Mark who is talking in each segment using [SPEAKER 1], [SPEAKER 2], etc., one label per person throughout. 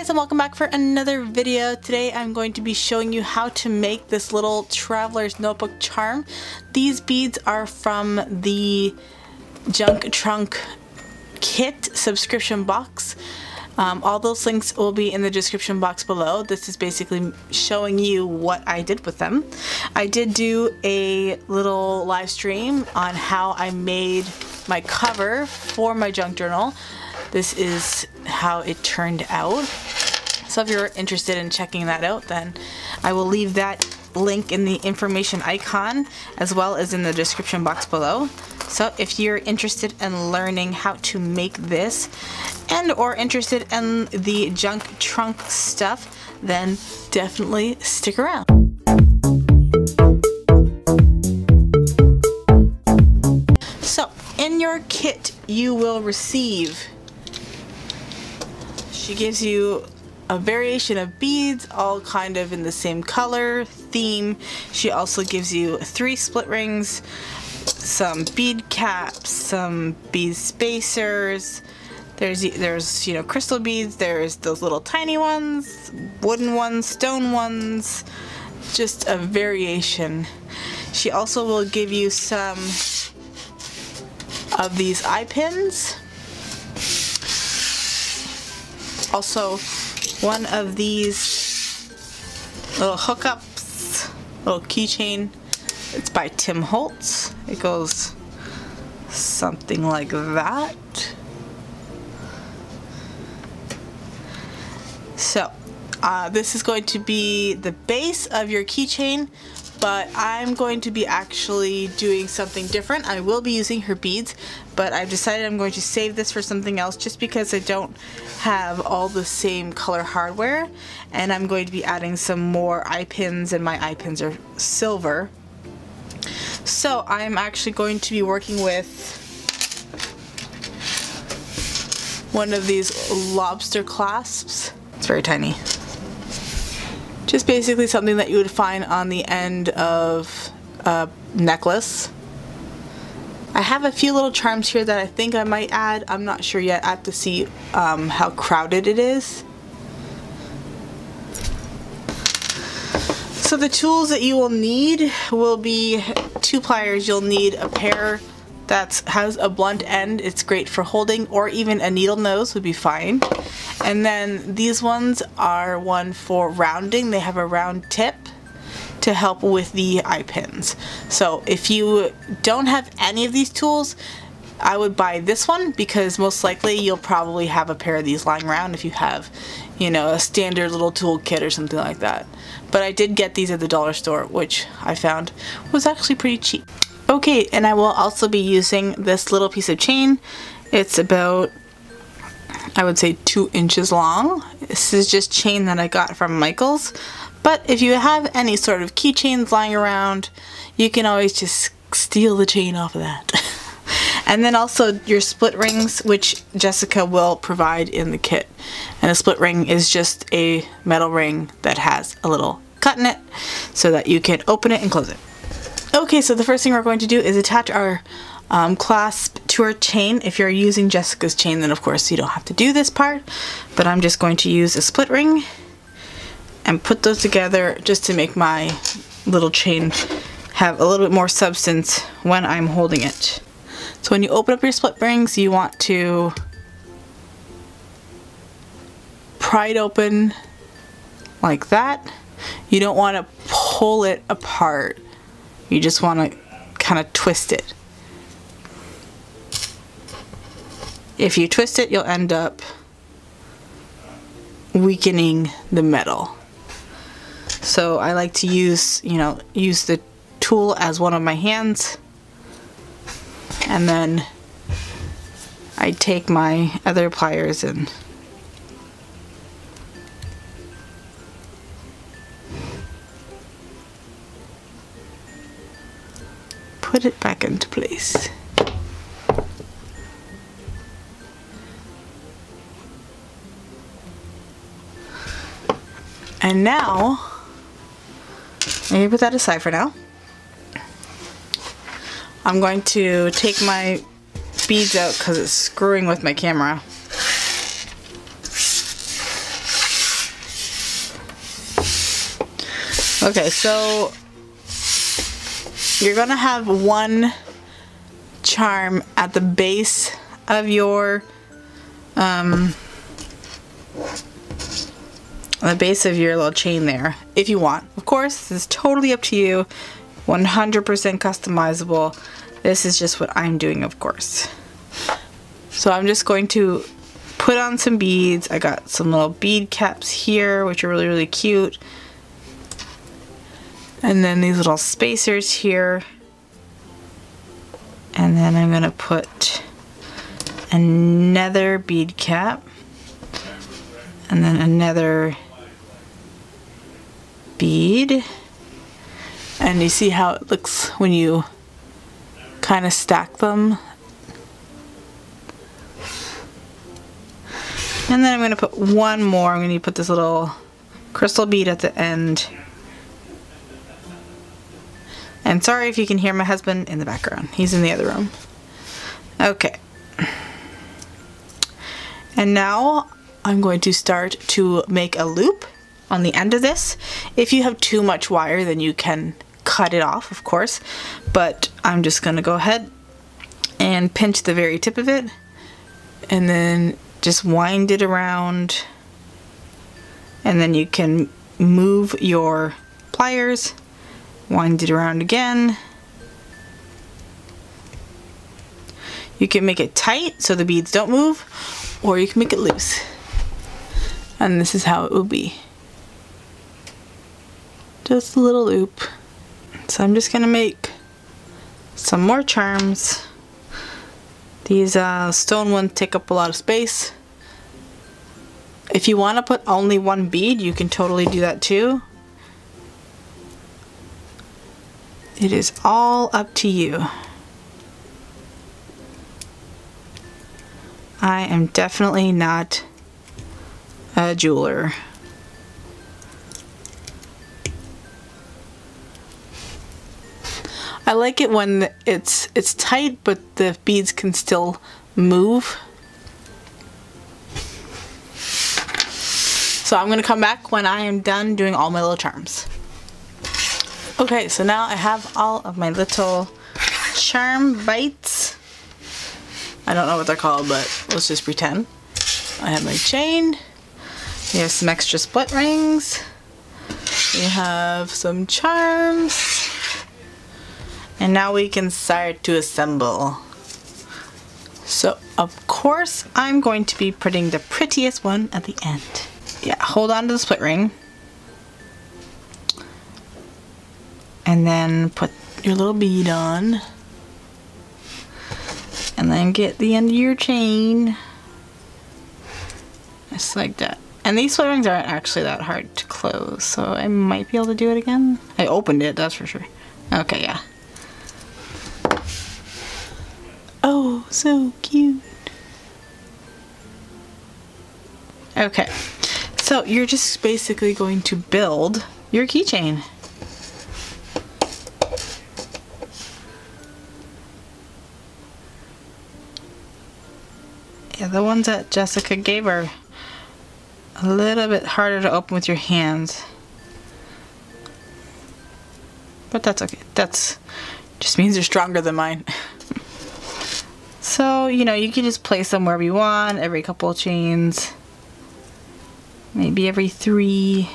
[SPEAKER 1] guys, and welcome back for another video. Today I'm going to be showing you how to make this little traveler's notebook charm. These beads are from the Junk Trunk Kit subscription box. All those links will be in the description box below. This is basically showing you what I did with them. I did do a little live stream on how I made my cover for my junk journal. This is how it turned out. So if you're interested in checking that out, then I will leave that link in the information icon as well as in the description box below. So if you're interested in learning how to make this and or interested in the junk trunk stuff, then definitely stick around. So in your kit you will receive, she gives you a variation of beads, all kind of in the same color theme. She also gives you 3 split rings, some bead caps, some bead spacers. There's you know, crystal beads. There's those little tiny ones, wooden ones, stone ones, just a variation. She also will give you some of these eye pins. Also, one of these little hookups, little keychain. It's by Tim Holtz. It goes something like that. So, this is going to be the base of your keychain, but I'm going to be actually doing something different. I will be using her beads, but I've decided I'm going to save this for something else just because I don't have all the same color hardware, and I'm going to be adding some more eye pins, and my eye pins are silver. So I'm actually going to be working with one of these lobster clasps. It's very tiny. Just basically something that you would find on the end of a necklace. I have a few little charms here that I think I might add. I'm not sure yet. I have to see how crowded it is. So the tools that you will need will be 2 pliers. You'll need a pair that has a blunt end. It's great for holding, or even a needle nose would be fine. And then these ones are one for rounding. They have a round tip to help with the eye pins. So if you don't have any of these tools, I would buy this one because most likely you'll probably have a pair of these lying around if you have, you know, a standard little tool kit or something like that. But I did get these at the dollar store, which I found was actually pretty cheap. Okay, and I will also be using this little piece of chain. It's about, I would say, 2 inches long. This is just chain that I got from Michael's. But if you have any sort of keychains lying around, you can always just steal the chain off of that. And then also your split rings, which Jessica will provide in the kit. And a split ring is just a metal ring that has a little cut in it so that you can open it and close it. Okay, so the first thing we're going to do is attach our clasp to our chain. If you're using Jessica's chain, then of course you don't have to do this part, but I'm just going to use a split ring and put those together just to make my little chain have a little bit more substance when I'm holding it. So when you open up your split rings, you want to pry it open like that. You don't want to pull it apart. You just want to kind of twist it. If you twist it, you'll end up weakening the metal. So I like to use the tool as one of my hands, and then I take my other pliers and put it back into place. And now, let me put that aside for now. I'm going to take my beads out because it's screwing with my camera. Okay, so you're gonna have one charm at the base of your little chain there, if you want. Of course, this is totally up to you. 100% customizable. This is just what I'm doing, of course. So I'm just going to put on some beads. I got some little bead caps here, which are really, really cute. And then these little spacers here. And then I'm gonna put another bead cap. And then another bead. And you see how it looks when you kind of stack them. And then I'm going to put one more. I'm going to put this little crystal bead at the end. And sorry if you can hear my husband in the background. He's in the other room. Okay. And now I'm going to start to make a loop on the end of this. If you have too much wire, then you can cut it off, of course. But I'm just going to go ahead and pinch the very tip of it. And then just wind it around. And then you can move your pliers. Wind it around again. You can make it tight so the beads don't move, or you can make it loose. And this is how it will be. Just a little loop. So I'm just gonna make some more charms. These stone ones take up a lot of space. If you want to put only one bead, you can totally do that too. It is all up to you. I am definitely not a jeweler. I like it when it's tight, but the beads can still move. So I'm gonna come back when I am done doing all my little charms. Okay, so now I have all of my little charm bites. I don't know what they're called, but let's just pretend. I have my chain. We have some extra split rings. We have some charms. And now we can start to assemble. So, of course, I'm going to be putting the prettiest one at the end. Yeah, hold on to the split ring. And then put your little bead on. And then get the end of your chain. Just like that. And these split rings aren't actually that hard to close, so I might be able to do it again. I opened it, that's for sure. Okay, yeah. Oh, so cute. Okay, so you're just basically going to build your keychain. Yeah, the ones that Jessica gave are a little bit harder to open with your hands. But that's okay. That's just means they're stronger than mine. So, you know, you can just place them wherever you want, every couple of chains. Maybe every 3.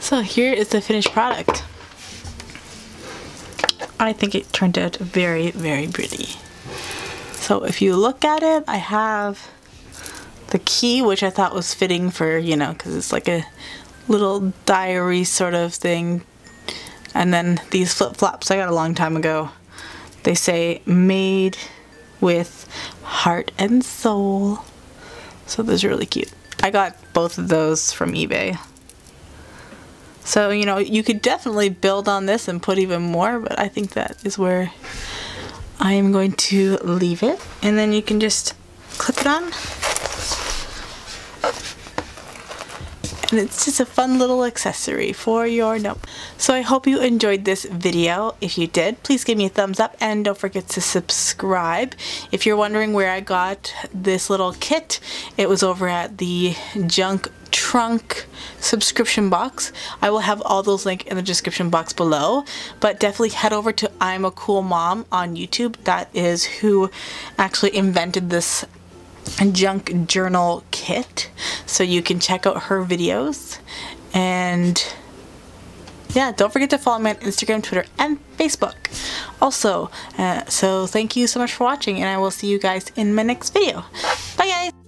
[SPEAKER 1] So here is the finished product. I think it turned out very, very pretty. So if you look at it, I have the key, which I thought was fitting for, you know, because it's like a little diary sort of thing. And then these flip-flops I got a long time ago. They say made with heart and soul. So those are really cute. I got both of those from eBay. So, you know, you could definitely build on this and put even more, but I think that is where I am going to leave it. And then you can just clip it on. And it's just a fun little accessory for your note. So I hope you enjoyed this video. If you did, please give me a thumbs up and don't forget to subscribe. If you're wondering where I got this little kit, it was over at the Junk Trunk subscription box. I will have all those links in the description box below, but definitely head over to I'm a Cool Mom on YouTube. That is who actually invented this junk journal kit, so you can check out her videos. And yeah, don't forget to follow me on Instagram, Twitter, and Facebook also. So thank you so much for watching, and I will see you guys in my next video. Bye guys!